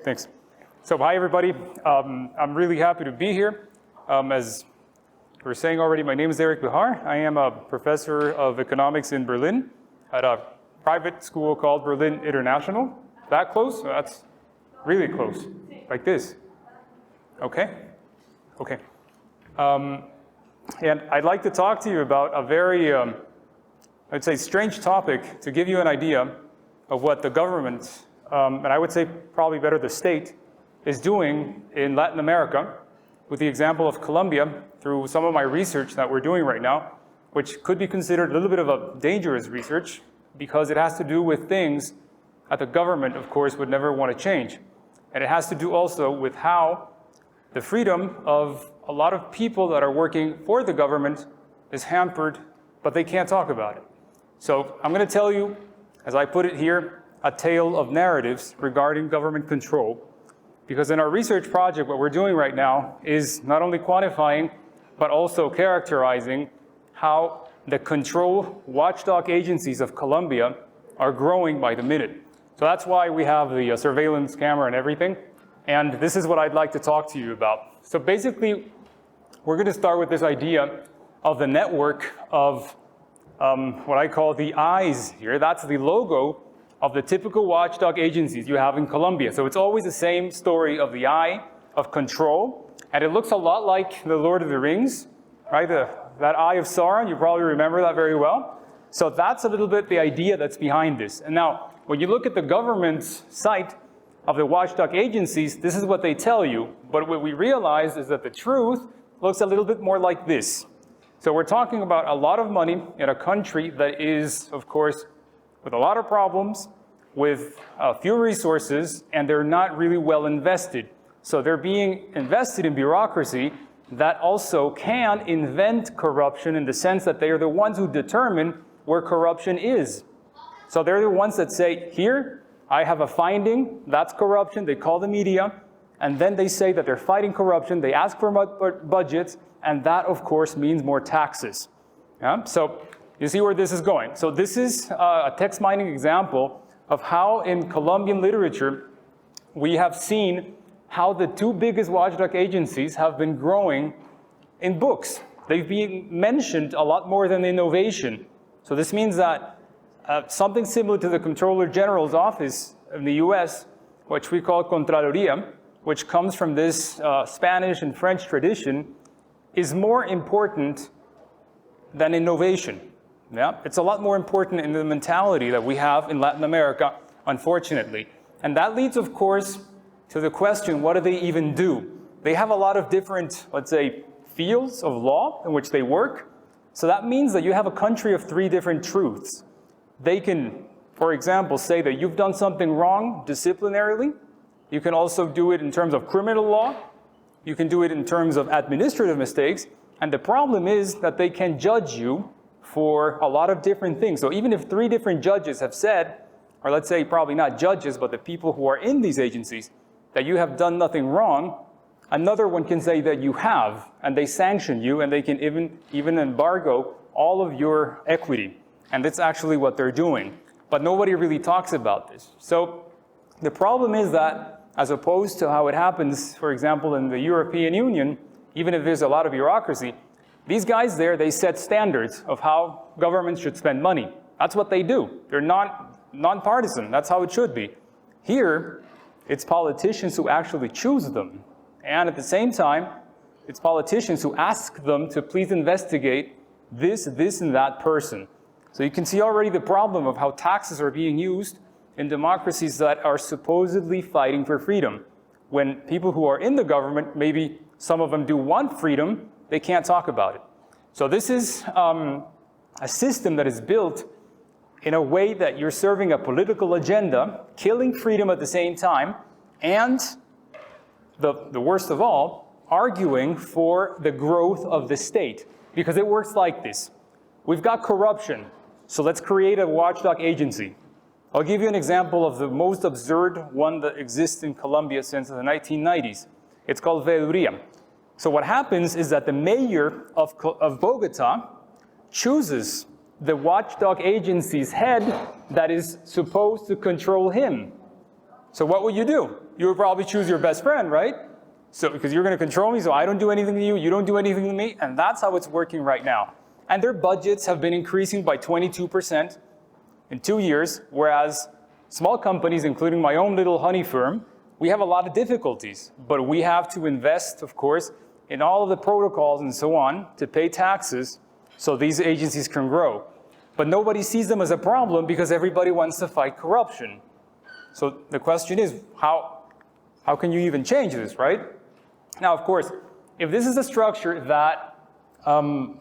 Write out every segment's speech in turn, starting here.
Thanks. So hi, everybody. I'm really happy to be here. As we were saying already, my name is Erick Behar. I am a professor of economics in Berlin at a private school called Berlin International. That close? That's really close. Like this. Okay? Okay. And I'd like to talk to you about a very, I'd say, strange topic to give you an idea of what the government, and I would say probably better the state, is doing in Latin America, with the example of Colombia, through some of my research that we're doing right now, which could be considered a little bit of a dangerous research, because it has to do with things that the government, of course, would never want to change. And it has to do also with how the freedom of a lot of people that are working for the government is hampered, but they can't talk about it. So I'm going to tell you, as I put it here, a tale of narratives regarding government control. Because in our research project, what we're doing right now is not only quantifying, but also characterizing how the control watchdog agencies of Colombia are growing by the minute. So that's why we have the surveillance camera and everything. And this is what I'd like to talk to you about. So basically, we're going to start with this idea of the network of what I call the eyes here. That's the logo of the typical watchdog agencies you have in Colombia. So it's always the same story of the eye of control. And it looks a lot like the Lord of the Rings, right? That eye of Sauron, you probably remember that very well. So that's a little bit the idea that's behind this. And now, when you look at the government's site of the watchdog agencies, this is what they tell you. But what we realize is that the truth looks a little bit more like this. So we're talking about a lot of money in a country that is, of course, with a lot of problems, with few resources, and they're not really well invested. So they're being invested in bureaucracy that also can invent corruption in the sense that they are the ones who determine where corruption is. So they're the ones that say, here, I have a finding, that's corruption, they call the media, and then they say that they're fighting corruption, they ask for budgets, and that, of course, means more taxes. Yeah? So you see where this is going. So this is a text mining example of how in Colombian literature we have seen how the two biggest watchdog agencies have been growing in books. They've been mentioned a lot more than innovation. So this means that something similar to the Comptroller General's office in the US, which we call Contraloría, which comes from this Spanish and French tradition, is more important than innovation. Yeah? It's a lot more important in the mentality that we have in Latin America, unfortunately. And that leads, of course, to the question, what do they even do? They have a lot of different, let's say, fields of law in which they work. So that means that you have a country of three different truths. They can, for example, say that you've done something wrong disciplinarily. You can also do it in terms of criminal law. You can do it in terms of administrative mistakes. And the problem is that they can judge you for a lot of different things. So even if three different judges have said, or let's say probably not judges, but the people who are in these agencies, that you have done nothing wrong, another one can say that you have, and they sanction you, and they can even embargo all of your equity. And that's actually what they're doing. But nobody really talks about this. So the problem is that, as opposed to how it happens, for example, in the European Union, even if there's a lot of bureaucracy, these guys there, they set standards of how governments should spend money. That's what they do. They're nonpartisan. That's how it should be. Here, it's politicians who actually choose them. And at the same time, it's politicians who ask them to please investigate this, and that person. So you can see already the problem of how taxes are being used in democracies that are supposedly fighting for freedom. When people who are in the government, maybe some of them do want freedom, they can't talk about it. So this is a system that is built in a way that you're serving a political agenda, killing freedom at the same time, and the worst of all, arguing for the growth of the state. Because it works like this. We've got corruption, so let's create a watchdog agency. I'll give you an example of the most absurd one that exists in Colombia since the 1990s. It's called veeduría. So what happens is that the mayor of Bogota chooses the watchdog agency's head that is supposed to control him. So what would you do? You would probably choose your best friend, right? So because you're going to control me, so I don't do anything to you, you don't do anything to me, and that's how it's working right now. And their budgets have been increasing by 22% in 2 years, whereas small companies, including my own little honey firm, we have a lot of difficulties, but we have to invest, of course, in all of the protocols and so on to pay taxes so these agencies can grow. But nobody sees them as a problem because everybody wants to fight corruption. So the question is, how can you even change this, right? Now, of course, if this is a structure that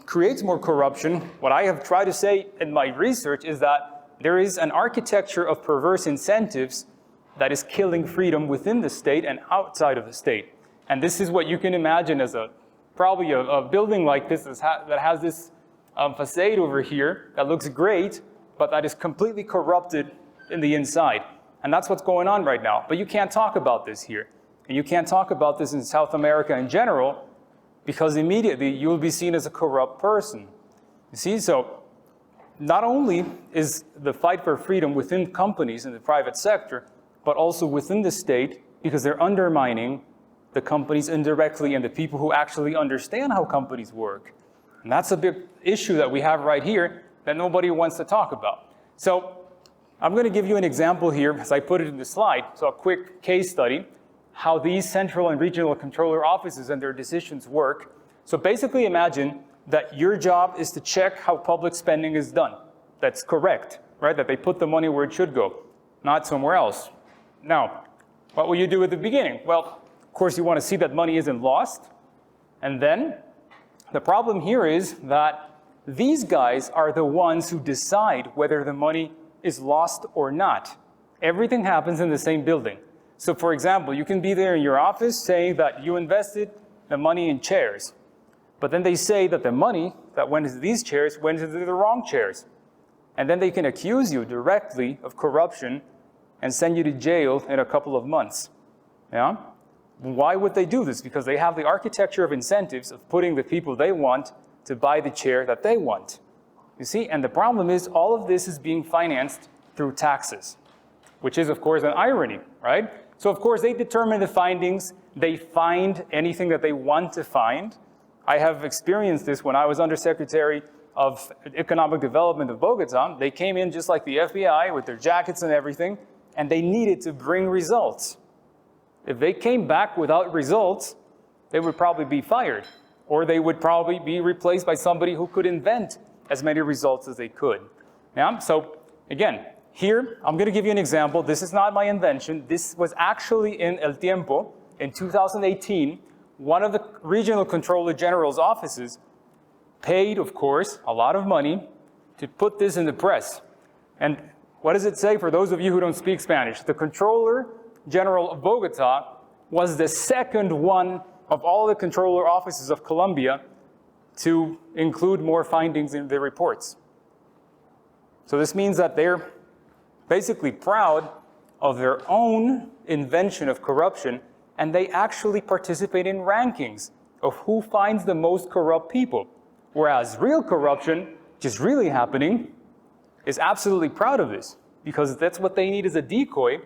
creates more corruption, what I have tried to say in my research is that there is an architecture of perverse incentives that is killing freedom within the state and outside of the state. And this is what you can imagine as probably a building like this that has this facade over here that looks great, but that is completely corrupted in the inside. And that's what's going on right now. But you can't talk about this here. And you can't talk about this in South America in general, because immediately you will be seen as a corrupt person. You see, so not only is the fight for freedom within companies in the private sector, but also within the state, because they're undermining the companies indirectly and the people who actually understand how companies work. And that's a big issue that we have right here that nobody wants to talk about. So I'm going to give you an example here, as I put it in the slide, so a quick case study, how these central and regional controller offices and their decisions work. So basically imagine that your job is to check how public spending is done. That's correct, right? That they put the money where it should go, not somewhere else. Now, what will you do at the beginning? Well, of course, you want to see that money isn't lost. And then the problem here is that these guys are the ones who decide whether the money is lost or not. Everything happens in the same building. So for example, you can be there in your office saying that you invested the money in chairs, but then they say that the money that went into these chairs went into the wrong chairs. And then they can accuse you directly of corruption and send you to jail in a couple of months. Yeah? Why would they do this? Because they have the architecture of incentives of putting the people they want to buy the chair that they want. You see, and the problem is all of this is being financed through taxes, which is, of course, an irony, right? So, of course, they determine the findings. They find anything that they want to find. I have experienced this when I was Undersecretary of Economic Development of Bogota. They came in just like the FBI with their jackets and everything, and they needed to bring results. If they came back without results, they would probably be fired, or they would probably be replaced by somebody who could invent as many results as they could. Yeah? So, again, here, I'm going to give you an example. This is not my invention. This was actually in El Tiempo in 2018. One of the regional controller general's offices paid, of course, a lot of money to put this in the press. And what does it say for those of you who don't speak Spanish? The Controller General of Bogota was the second one of all the controller offices of Colombia to include more findings in their reports. So this means that they're basically proud of their own invention of corruption, and they actually participate in rankings of who finds the most corrupt people. Whereas real corruption, which is really happening, is absolutely proud of this, because that's what they need as a decoy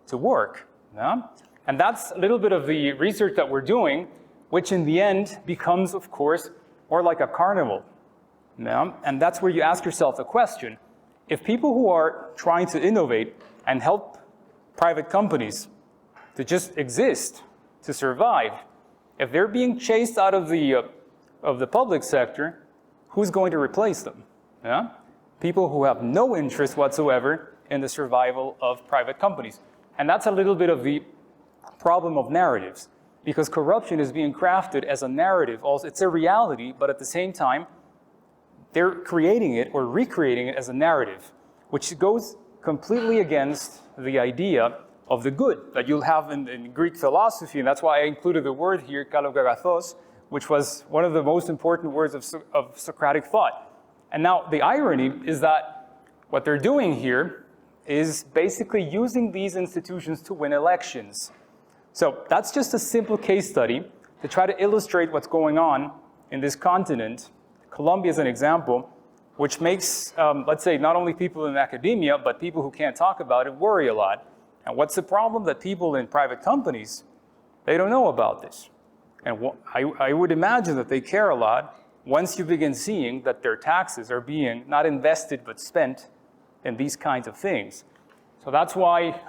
to work. Yeah? And that's a little bit of the research that we're doing, which in the end becomes, of course, more like a carnival. Yeah? And that's where you ask yourself the question, if people who are trying to innovate and help private companies to just exist, to survive, if they're being chased out of the public sector, who's going to replace them? Yeah? People who have no interest whatsoever in the survival of private companies. And that's a little bit of the problem of narratives, because corruption is being crafted as a narrative. Also, it's a reality, but at the same time, they're creating it or recreating it as a narrative, which goes completely against the idea of the good that you'll have in Greek philosophy. And that's why I included the word here, kalogagathos, which was one of the most important words of Socratic thought. And now the irony is that what they're doing here is basically using these institutions to win elections. So that's just a simple case study to try to illustrate what's going on in this continent. Colombia is an example, which makes, let's say, not only people in academia, but people who can't talk about it worry a lot. And what's the problem? That people in private companies, they don't know about this. And I would imagine that they care a lot once you begin seeing that their taxes are being not invested but spent in these kinds of things. So that's why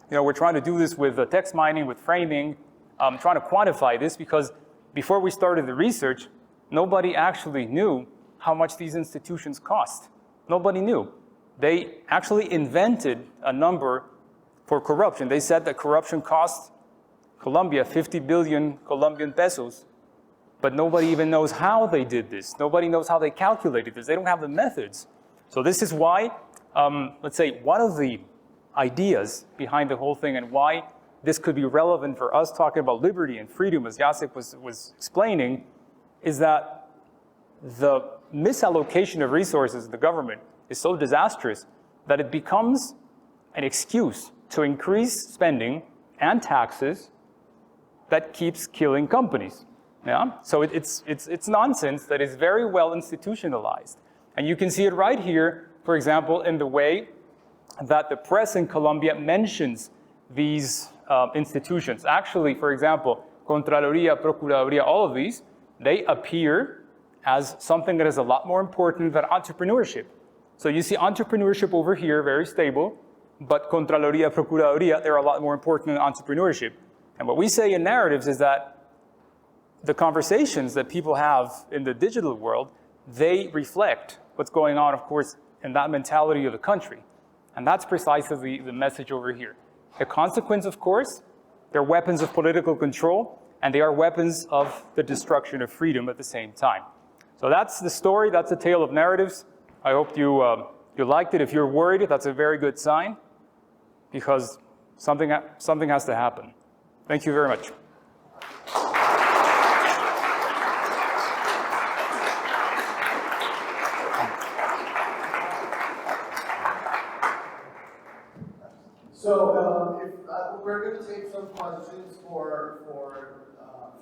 we're trying to do this with text mining, with framing, trying to quantify this, because before we started the research, nobody actually knew how much these institutions cost. Nobody knew. They actually invented a number for corruption. They said that corruption cost Colombia 50 billion Colombian pesos, but nobody even knows how they did this. Nobody knows how they calculated this. They don't have the methods. So this is why, let's say, one of the ideas behind the whole thing and why this could be relevant for us talking about liberty and freedom, as Jacek was explaining, is that the misallocation of resources in the government is so disastrous that it becomes an excuse to increase spending and taxes that keeps killing companies. Yeah? So it's nonsense that is very well institutionalized. And you can see it right here, for example, in the way that the press in Colombia mentions these institutions. Actually, for example, Contraloría, Procuraduría, all of these, they appear as something that is a lot more important than entrepreneurship. So you see entrepreneurship over here, very stable, but Contraloría, Procuraduría, they're a lot more important than entrepreneurship. And what we say in narratives is that the conversations that people have in the digital world, they reflect what's going on, of course, in that mentality of the country. And that's precisely the message over here. The consequence, of course, they're weapons of political control, and they are weapons of the destruction of freedom at the same time. So that's the story, that's the tale of narratives. I hope you liked it. If you're worried, that's a very good sign, because something has to happen. Thank you very much. So we're going to take some questions for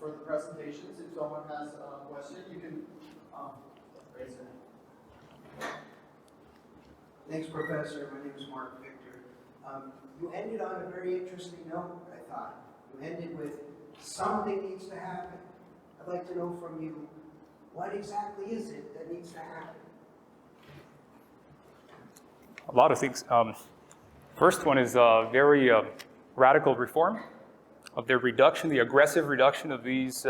the presentations. If someone has a question, you can raise it. Thanks, Professor. My name is Mark Victor. You ended on a very interesting note, I thought. You ended with something needs to happen. I'd like to know from you, what exactly is it that needs to happen? A lot of things. First one is very radical reform of their reduction, the aggressive reduction of these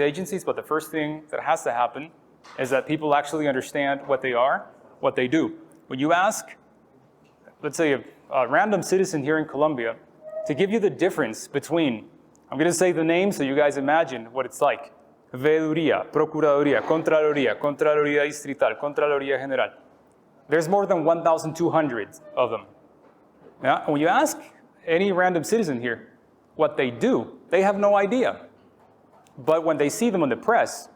agencies. But the first thing that has to happen is that people actually understand what they are, what they do. When you ask, let's say, a random citizen here in Colombia to give you the difference between, I'm going to say the name so you guys imagine what it's like. Veeduría, Procuraduría, Contraloría, Contraloría Distrital, Contraloría General. There's more than 1,200 of them. Yeah? And when you ask any random citizen here what they do, they have no idea. But when they see them in the press,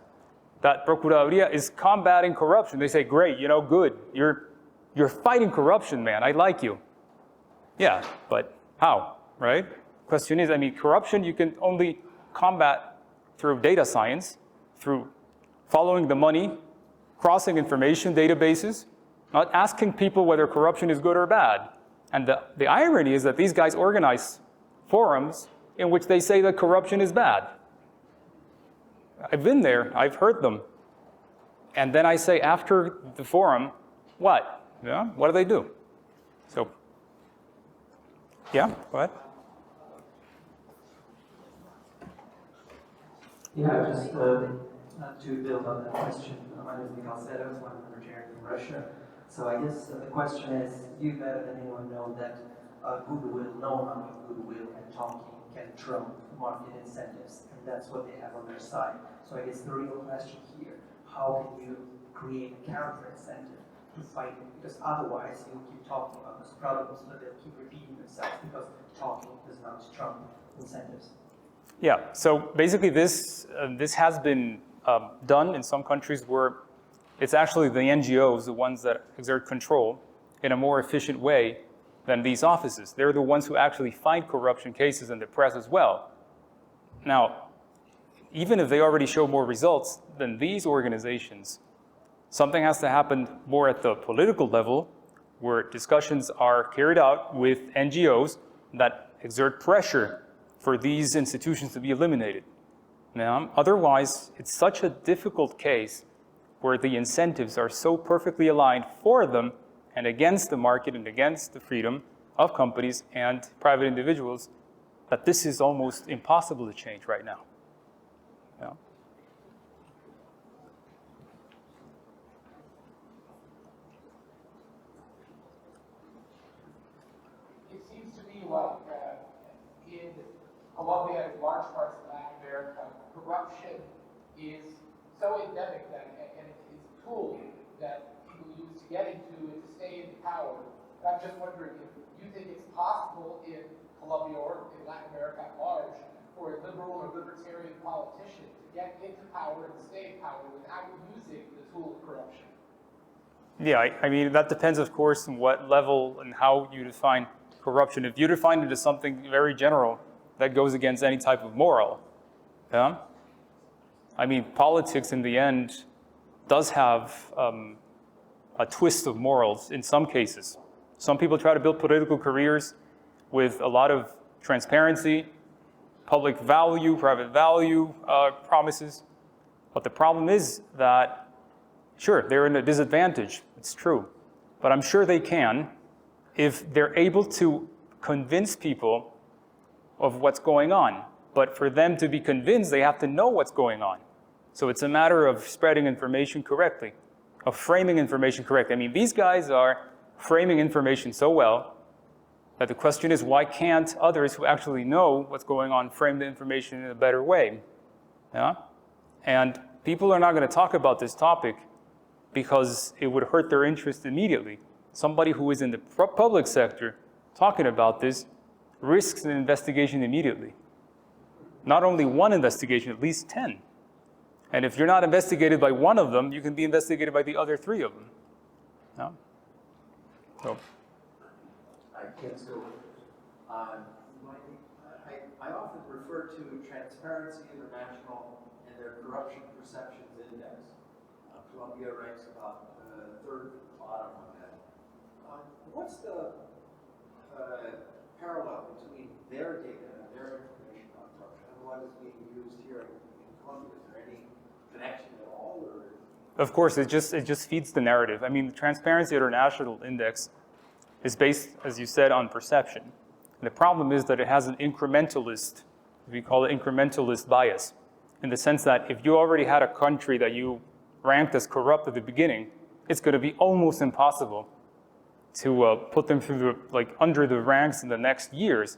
that Procuraduría is combating corruption, they say, great, good. You're fighting corruption, man. I like you. Yeah, but how, right? Question is, corruption you can only combat through data science, through following the money, crossing information databases, not asking people whether corruption is good or bad. And the irony is that these guys organize forums in which they say that corruption is bad. I've been there, I've heard them. And then I say after the forum, what? Yeah, what do they do? So, yeah, go ahead. Yeah, just to build on that question, my name is Mikhail Sedov, I'm a libertarian from Russia. So I guess the question is, you better than anyone know that goodwill, no amount of goodwill and talking can trump market incentives, and that's what they have on their side. So I guess the real question here, how can you create a counter incentive to fight it? Because otherwise you'll keep talking about those problems, but they'll keep repeating themselves because talking does not trump incentives. Yeah, so basically this has been done in some countries where it's actually the NGOs, the ones that exert control in a more efficient way than these offices. They're the ones who actually find corruption cases in the press as well. Now, even if they already show more results than these organizations, something has to happen more at the political level where discussions are carried out with NGOs that exert pressure for these institutions to be eliminated. Now, otherwise, it's such a difficult case where the incentives are so perfectly aligned for them and against the market and against the freedom of companies and private individuals that this is almost impossible to change right now. Yeah. It seems to me like in Colombia and large parts of Latin America, corruption is so endemic that, and it's a tool that people use to get into and to stay in power. And I'm just wondering if you think it's possible in Colombia or in Latin America at large for a liberal or libertarian politician to get into power and stay in power without using the tool of corruption. Yeah, I mean, that depends, of course, on what level and how you define corruption. If you define it as something very general that goes against any type of moral, yeah? I mean, politics in the end does have a twist of morals in some cases. Some people try to build political careers with a lot of transparency, public value, private value promises. But the problem is that, sure, they're in a disadvantage, it's true. But I'm sure they can if they're able to convince people of what's going on. But for them to be convinced, they have to know what's going on. So it's a matter of spreading information correctly, of framing information correctly. I mean, these guys are framing information so well that the question is, why can't others who actually know what's going on frame the information in a better way? Yeah? And people are not going to talk about this topic because it would hurt their interest immediately. Somebody who is in the public sector talking about this risks an investigation immediately. Not only one investigation, at least 10. And if you're not investigated by one of them, you can be investigated by the other 3 of them. Yeah? So. I can't go. I often refer to Transparency International and their Corruption Perceptions Index. Colombia ranks about third bottom on that. What's the parallel between their data and their information on corruption and what is being used here in Colombia? Is there any connection at all? Or? Of course, it just feeds the narrative. I mean, the Transparency International Index is based, as you said, on perception. And the problem is that it has an incrementalist, we call it incrementalist bias, in the sense that if you already had a country that you ranked as corrupt at the beginning, it's going to be almost impossible to put them through under the ranks in the next years,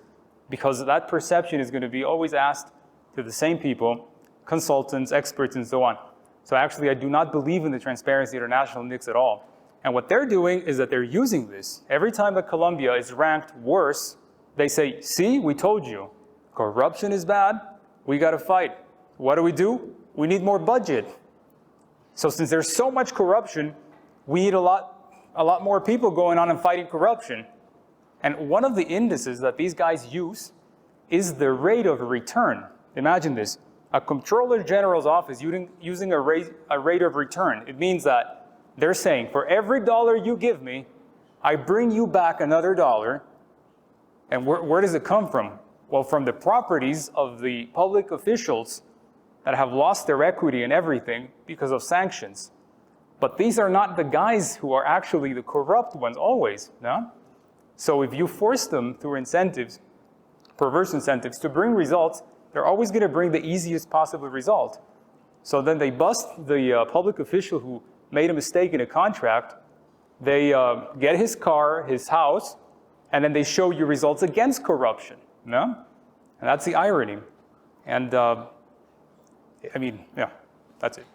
because that perception is going to be always asked to the same people, consultants, experts, and so on. So actually, I do not believe in the Transparency International Index at all. And what they're doing is that they're using this. Every time that Colombia is ranked worse, they say, see, we told you, corruption is bad, we got to fight. What do? We need more budget. So since there's so much corruption, we need a lot more people going on and fighting corruption. And one of the indices that these guys use is the rate of return. Imagine this, a Comptroller General's office using a rate of return. It means that they're saying, for every dollar you give me, I bring you back another dollar. And where does it come from? Well, from the properties of the public officials that have lost their equity and everything because of sanctions. But these are not the guys who are actually the corrupt ones always, no? So if you force them through incentives, perverse incentives, to bring results, they're always going to bring the easiest possible result. So then they bust the public official who made a mistake in a contract, they get his car, his house, and then they show you results against corruption, no? And that's the irony. And I mean, yeah, that's it.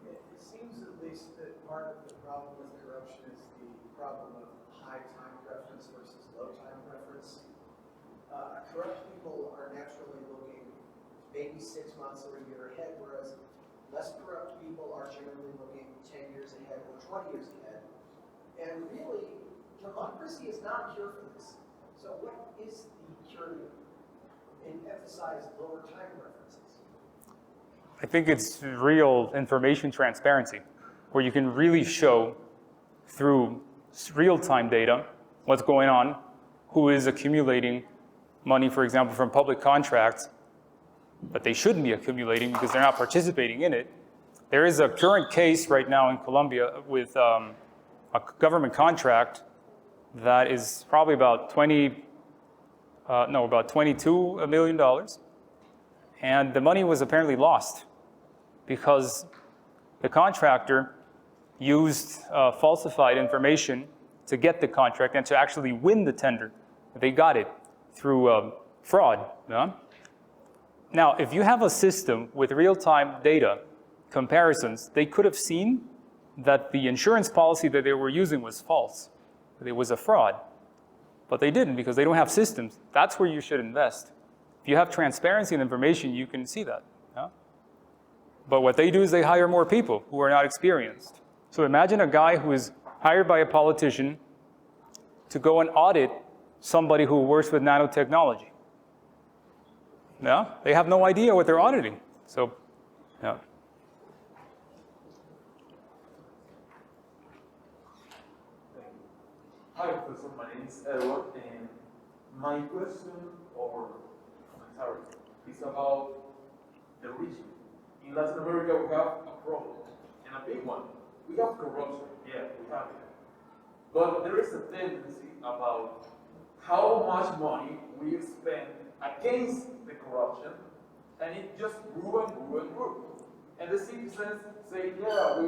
It seems at least that part of the problem with corruption is the problem of high time preference versus low time preference. Corrupt people are naturally looking maybe 6 months or a year ahead, whereas less corrupt people are generally looking 10 years ahead or 20 years ahead. And really, democracy is not a cure for this. So what is the cure and emphasize lower time preferences? I think it's real information transparency. where you can really show through real-time data what's going on, who is accumulating money, for example, from public contracts, but they shouldn't be accumulating because they're not participating in it. There is a current case right now in Colombia with a government contract that is probably about about $22 million. And the money was apparently lost because the contractor used falsified information to get the contract and to actually win the tender. They got it through fraud. Yeah? Now, if you have a system with real-time data comparisons, they could have seen that the insurance policy that they were using was false. It was a fraud. But they didn't because they don't have systems. That's where you should invest. If you have transparency in information, you can see that. Yeah? But what they do is they hire more people who are not experienced. So imagine a guy who is hired by a politician to go and audit somebody who works with nanotechnology. Yeah? They have no idea what they're auditing. So, yeah. Hi, Professor. My name is Edward, and my question or commentary is about the region. In Latin America, we have a problem, and a big one. We have corruption. Yeah, we have it. But there is a tendency about how much money we spend against the corruption, and it just grew and grew and grew. And the citizens say, yeah, the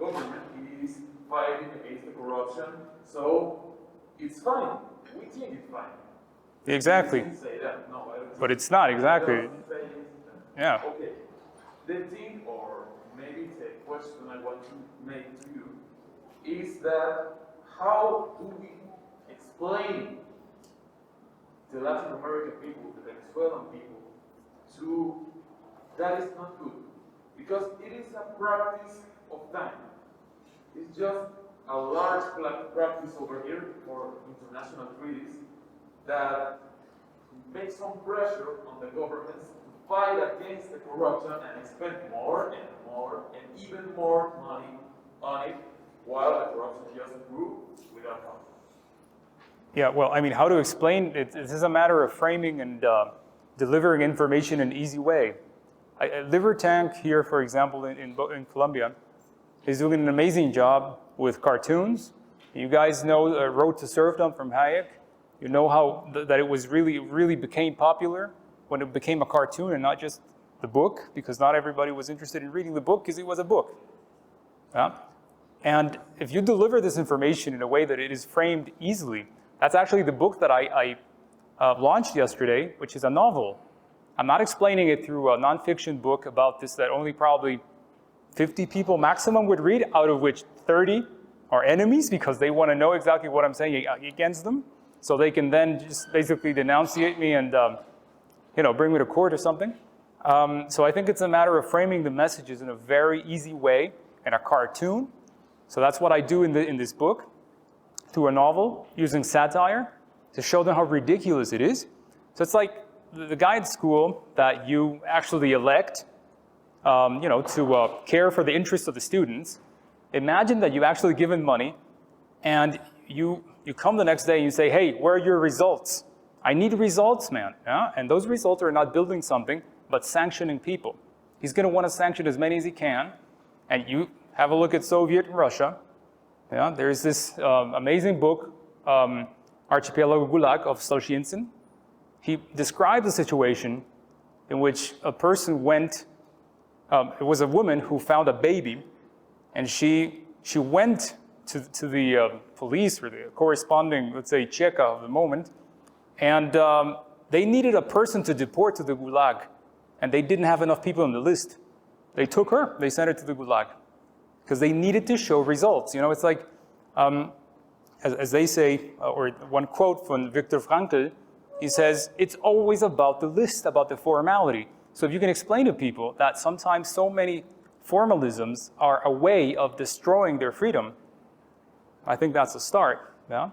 government is fighting against the corruption, so it's fine. We think it's fine. Exactly. You didn't say that. No, I don't. But it's not exactly. Yeah. Okay. The thing, or maybe it's a question I want to make to you, is that how do we explain the Latin American people, the Venezuelan people, to that is not good? Because it is a practice of time. It's just a large practice over here for international treaties that makes some pressure on the governments to fight against the corruption and spend more and more and even more money on it, while the corruption just grew without help. Yeah, well, I mean, how to explain it? This is a matter of framing and delivering information in an easy way. Libertank here, for example, in Colombia, is doing an amazing job with cartoons. You guys know Road to Serfdom from Hayek. You know how that it was really became popular when it became a cartoon and not just the book, because not everybody was interested in reading the book because it was a book. Yeah? And if you deliver this information in a way that it is framed easily, that's actually the book that I launched yesterday, which is a novel. I'm not explaining it through a nonfiction book about this that only probably 50 people maximum would read, out of which 30 are enemies because they want to know exactly what I'm saying against them. So they can then just basically denunciate me and bring me to court or something. So I think it's a matter of framing the messages in a very easy way in a cartoon. So that's what I do in this book, through a novel, using satire to show them how ridiculous it is. So it's like the guide school that you actually elect to care for the interests of the students. Imagine that you actually given money and you come the next day and you say, hey, where are your results? I need results, man. Yeah? And those results are not building something, but sanctioning people. He's going to want to sanction as many as he can. And you have a look at Soviet Russia. Yeah? There's this amazing book, Archipelago Gulag of Solzhenitsyn. He described the situation in which a person went, it was a woman who found a baby, and she went to the police or the corresponding, let's say, Cheka of the moment, and they needed a person to deport to the Gulag, and they didn't have enough people on the list. They took her, they sent her to the Gulag, because they needed to show results. It's like, as they say, or one quote from Viktor Frankl, he says, it's always about the list, about the formality. So if you can explain to people that sometimes so many formalisms are a way of destroying their freedom, I think that's a start, yeah?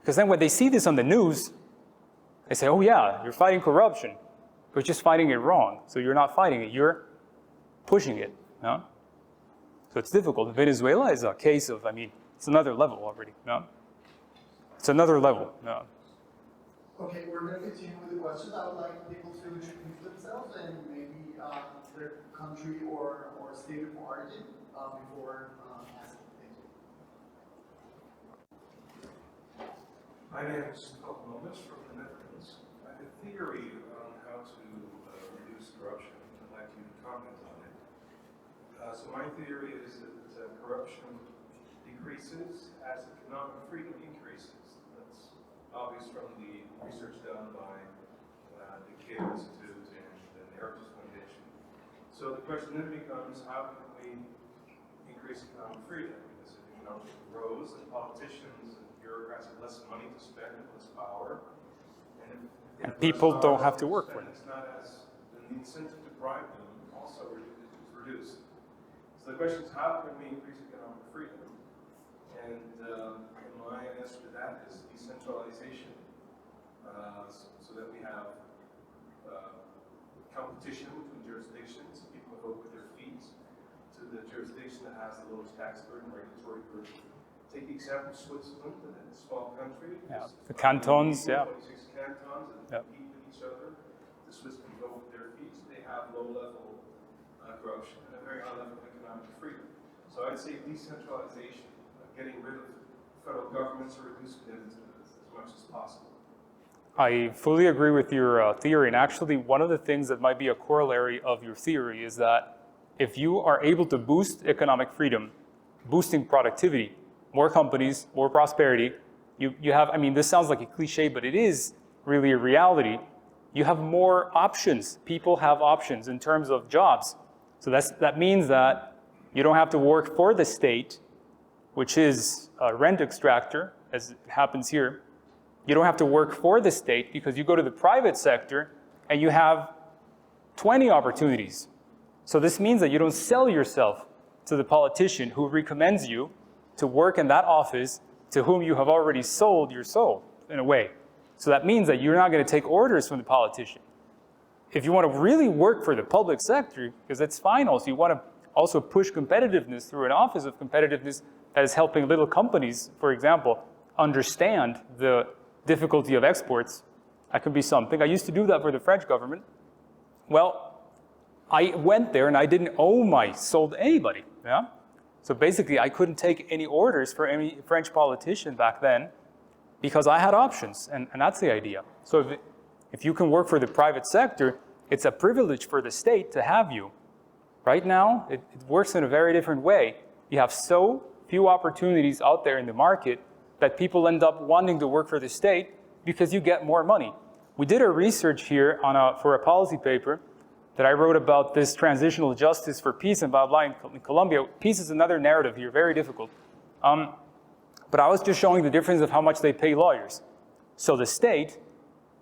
Because then when they see this on the news, they say, oh yeah, you're fighting corruption. But you're just fighting it wrong. So you're not fighting it, you're pushing it, yeah? So it's difficult. Venezuela is a case of, I mean, it's another level already. No? It's another level. No? Okay, we're going to continue with the questions. I would like people to introduce themselves and maybe their country or state of origin before asking. Thank you. My name is Colombia from the Netherlands. I have a theory on how to reduce corruption. I'd like you to comment on it. So my theory is that corruption decreases as economic freedom increases. That's obvious from the research done by the Cato Institute and the Heritage Foundation. So the question then becomes, how can we increase economic freedom? Because if economic freedom grows, then politicians and bureaucrats have less money to spend and less power. And people don't have to work for it. It's not as, the incentive to bribe them also is reduced. So the question is, how can we increase economic freedom? And my answer to that is decentralization, so that we have competition between jurisdictions. People vote with their feet to the jurisdiction that has the lowest tax burden, regulatory burden. Take the example of Switzerland, a small country. Yeah. The cantons, 26 cantons that Yeah. compete with each other. The Swiss can vote with their feet. They have low-level corruption and a very high level of economic freedom. So I'd say decentralization, getting rid of federal governments or reducing them as much as possible. I fully agree with your theory, and actually one of the things that might be a corollary of your theory is that if you are able to boost economic freedom, boosting productivity, more companies, more prosperity, you have, I mean, this sounds like a cliche, but it is really a reality. You have more options. People have options in terms of jobs. So that means that you don't have to work for the state, which is a rent extractor, as it happens here. You don't have to work for the state because you go to the private sector and you have 20 opportunities. So this means that you don't sell yourself to the politician who recommends you to work in that office to whom you have already sold your soul, in a way. So that means that you're not going to take orders from the politician. If you want to really work for the public sector, because that's fine also, you want to also push competitiveness through an office of competitiveness that is helping little companies, for example, understand the difficulty of exports. That could be something. I used to do that for the French government. Well, I went there and I didn't owe my soul to anybody. Yeah? So basically, I couldn't take any orders for any French politician back then because I had options, and that's the idea. So if you can work for the private sector, it's a privilege for the state to have you. Right now, it works in a very different way. You have so few opportunities out there in the market that people end up wanting to work for the state because you get more money. We did a research here for a policy paper that I wrote about this transitional justice for peace and blah, blah, in Colombia. Peace is another narrative here, very difficult. But I was just showing the difference of how much they pay lawyers. So the state,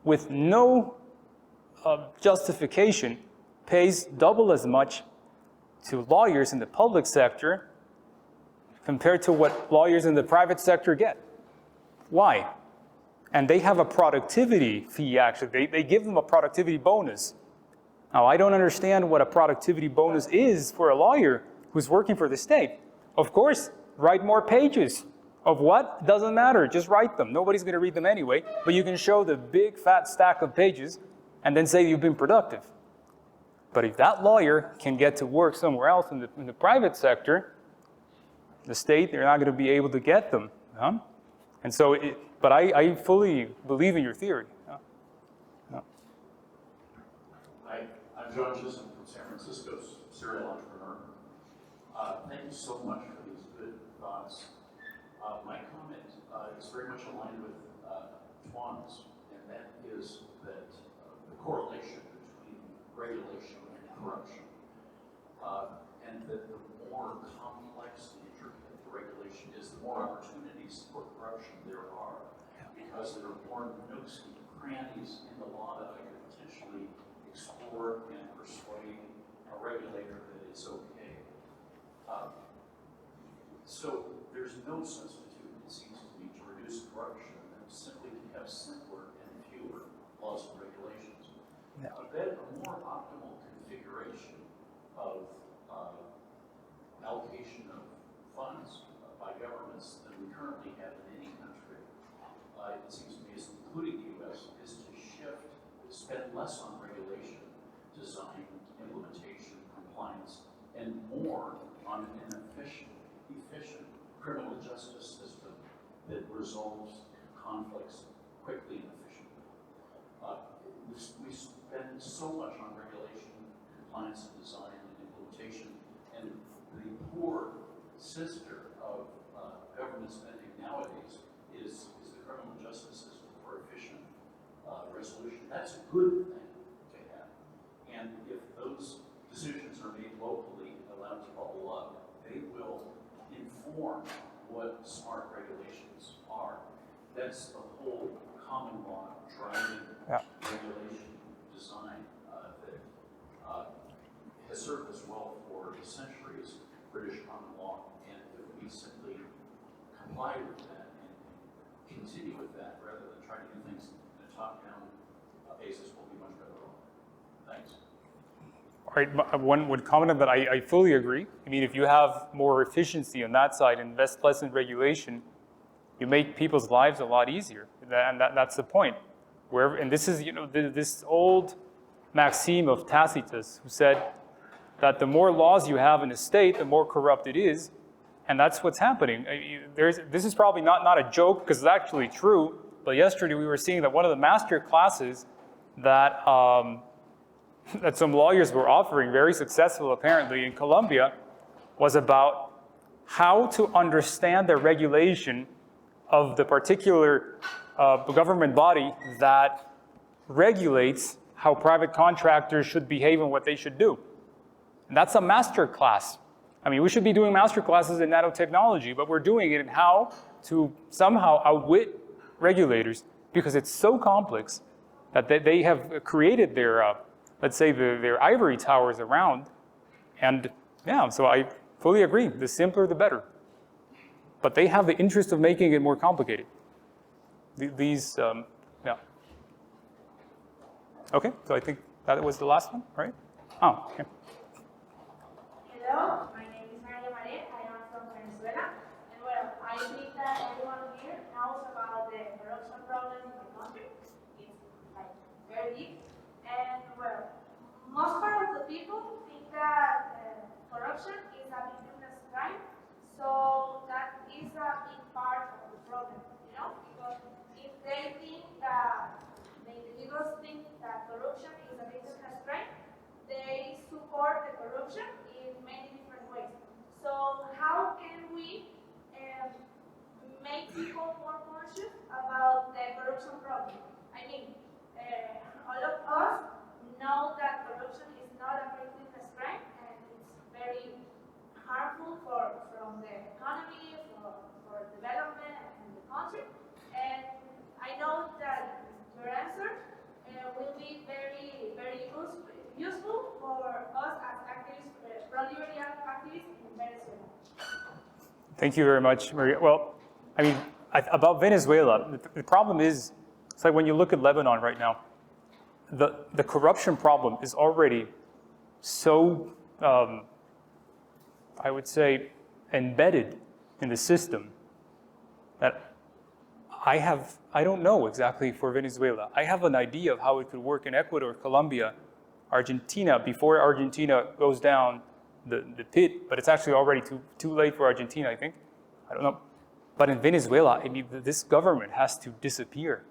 with no justification, pays double as much to lawyers in the public sector compared to what lawyers in the private sector get. Why? And they have a productivity fee, actually. They give them a productivity bonus. Now, I don't understand what a productivity bonus is for a lawyer who's working for the state. Of course, write more pages. Of what? Doesn't matter. Just write them. Nobody's going to read them anyway. But you can show the big, fat stack of pages and then say you've been productive. But if that lawyer can get to work somewhere else in the private sector, the state, they're not going to be able to get them. Huh? And so, but I fully believe in your theory. Hi, I'm John Chisholm from San Francisco, serial entrepreneur. Thank you so much for these good thoughts. My comment is very much aligned with Tuan's, and that is that the correlation between regulation and corruption, and that the more complex and intricate the regulation is, the more opportunities for corruption there are, because there are more nooks and crannies in the law that I could potentially explore and persuade a regulator that it's okay. So there's no substitute, it seems to me, to reduce corruption than simply to have simpler and fewer laws and regulations. A more optimal configuration of allocation of funds by governments than we currently have in any country. It seems to me, including the U.S., is to spend less on regulation, design, implementation, compliance, and more on an efficient criminal justice system that resolves conflicts quickly and efficiently. We spend so much on regulation, compliance, and design, and implementation, and the poor sister of government spending nowadays is the criminal justice system for efficient resolution. That's a good thing to have. And if those decisions are made locally and allowed to bubble up, they will inform what smart regulations are. That's the whole common law driving regulation design that has served us well for centuries, British common law. And if we simply comply with that and continue with that rather than try to do things in a top-down basis, we'll be much better off. Thanks. All right, one would comment on that. I fully agree. I mean, if you have more efficiency on that side and less in regulation, you make people's lives a lot easier, and that's the point. And this is, this old maxim of Tacitus, who said that the more laws you have in a state, the more corrupt it is, and that's what's happening. This is probably not a joke, because it's actually true, but yesterday we were seeing that one of the master classes that that some lawyers were offering, very successful apparently in Colombia, was about how to understand the regulation of the particular government body that regulates how private contractors should behave and what they should do. And that's a master class. I mean, we should be doing master classes in nanotechnology, but we're doing it in how to somehow outwit regulators, because it's so complex that they have created their let's say their ivory towers around. And yeah, so I fully agree. The simpler, the better. But they have the interest of making it more complicated. Yeah. Okay, so I think that was the last one, right? Oh, okay. Hello, my name is Maria Maria. I am from Venezuela. And well, I think that everyone here knows about the corruption problem in the country. It's like very big. And well, most part of the people think that corruption is a business crime. So that is a big part of the problem, because if they think that the individuals think that corruption is a business crime, they support the corruption in many different ways. So how can we make people more conscious about the corruption problem? I mean, all of us know that corruption is not a great business crime, and it's very harmful from the economy, for development and the country. And I know that your answer will be very, very useful for us as activists, pro-libertarian activists in Venezuela. Thank you very much, Maria. Well, I mean, about Venezuela, the problem is, it's like when you look at Lebanon right now, the corruption problem is already so, I would say, embedded in the system that I don't know exactly for Venezuela. I have an idea of how it could work in Ecuador, Colombia, Argentina, before Argentina goes down the pit, but it's actually already too late for Argentina, I think. I don't know. But in Venezuela, I mean, this government has to disappear.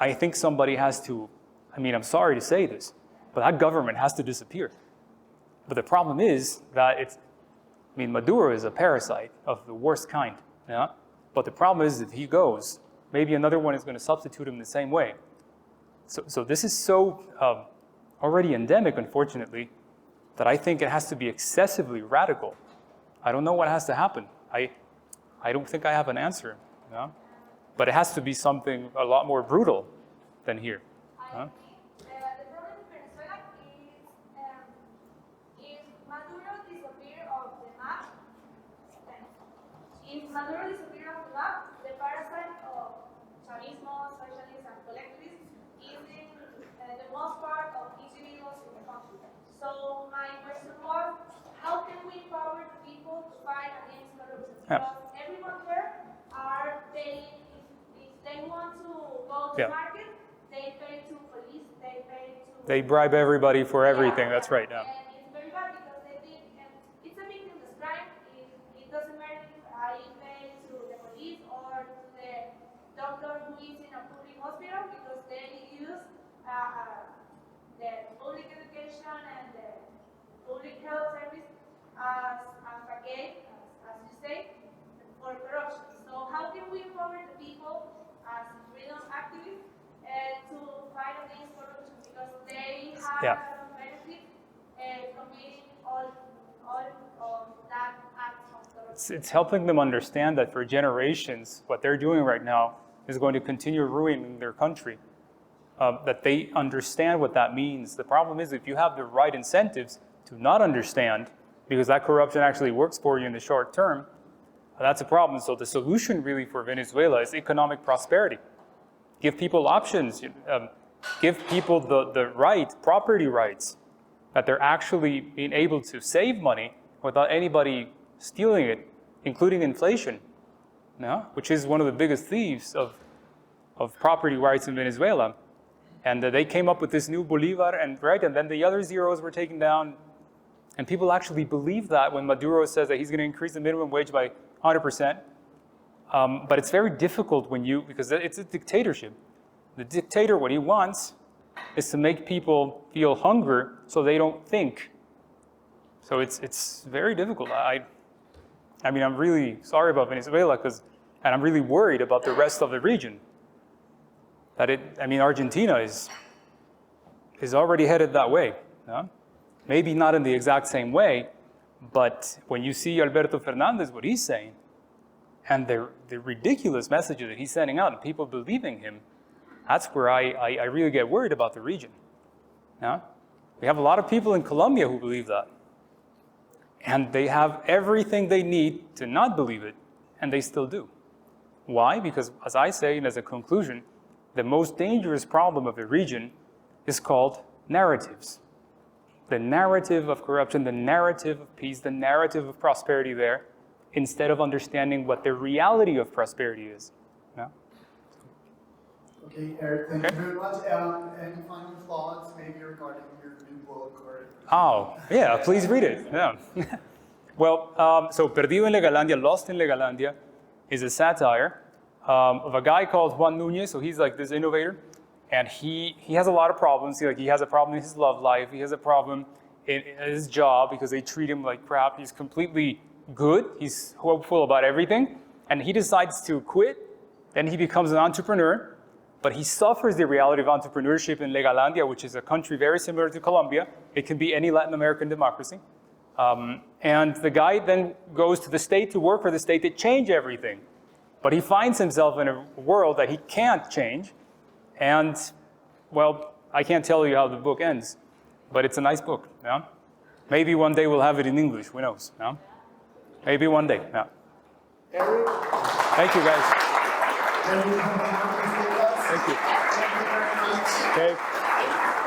I think somebody has to, I mean, I'm sorry to say this, but that government has to disappear. But the problem is that Maduro is a parasite of the worst kind, yeah? But the problem is if he goes, maybe another one is going to substitute him the same way. So this is so already endemic, unfortunately, that I think it has to be excessively radical. I don't know what has to happen. I don't think I have an answer, yeah? But it has to be something a lot more brutal than here. I think the problem in Venezuela is if Maduro disappears off the map, the parasite of Chavismo, socialists, and collectivists is in the most part of individuals in the country. So my question was, how how can we empower the people to fight against corruption? Yeah. Because everyone here are paying, if they want to go to Yeah. market, they pay to police, they pay to... They bribe everybody for everything. That's right. Yeah. And it's very bad because they think, and it's a victimless crime. It doesn't matter if I pay to the police or to the doctor who is in a public hospital because they use the public education and the public health service as a gate, as you say, for corruption. So how can we empower the people as freedom activists to fight against corruption because they have some benefit committing all of that act of corruption? It's helping them understand that for generations, what they're doing right now is going to continue ruining their country. That they understand what that means. The problem is if you have the right incentives to not understand, because that corruption actually works for you in the short term, that's a problem. So the solution really for Venezuela is economic prosperity. Give people options, give people the right, property rights, that they're actually being able to save money without anybody stealing it, including inflation, which is one of the biggest thieves of property rights in Venezuela. And they came up with this new Bolivar, and then the other zeros were taken down. And people actually believe that when Maduro says that he's going to increase the minimum wage by 100%. But it's very difficult because it's a dictatorship. The dictator, what he wants is to make people feel hunger so they don't think. So it's very difficult. I mean, I'm really sorry about Venezuela and I'm really worried about the rest of the region. Argentina is already headed that way. Maybe not in the exact same way, but when you see Alberto Fernandez, what he's saying, and the ridiculous messages that he's sending out and people believing him, that's where I really get worried about the region. We have a lot of people in Colombia who believe that. And they have everything they need to not believe it, and they still do. Why? Because, as I say, and as a conclusion, the most dangerous problem of the region is called narratives. The narrative of corruption, the narrative of peace, the narrative of prosperity there, instead of understanding what the reality of prosperity is. Okay, Eric, thank you very much. Any final thoughts, maybe regarding your new book or? Oh, yeah, please read it. Yeah. Well, so Perdido en Legalandia, Lost in Legalandia, is a satire of a guy called Juan Núñez. So he's like this innovator, and he has a lot of problems. He has a problem in his love life. He has a problem in his job because they treat him like crap. He's completely good. He's hopeful about everything, and he decides to quit. Then he becomes an entrepreneur, but he suffers the reality of entrepreneurship in Legalandia, which is a country very similar to Colombia. It can be any Latin American democracy. And the guy then goes to the state to work for the state to change everything. But he finds himself in a world that he can't change. And, well, I can't tell you how the book ends, but it's a nice book. Maybe one day we'll have it in English. Who knows? Maybe one day. Eric? Thank you, guys. Can you come down and see us? Thank you. Thank you very much. Okay.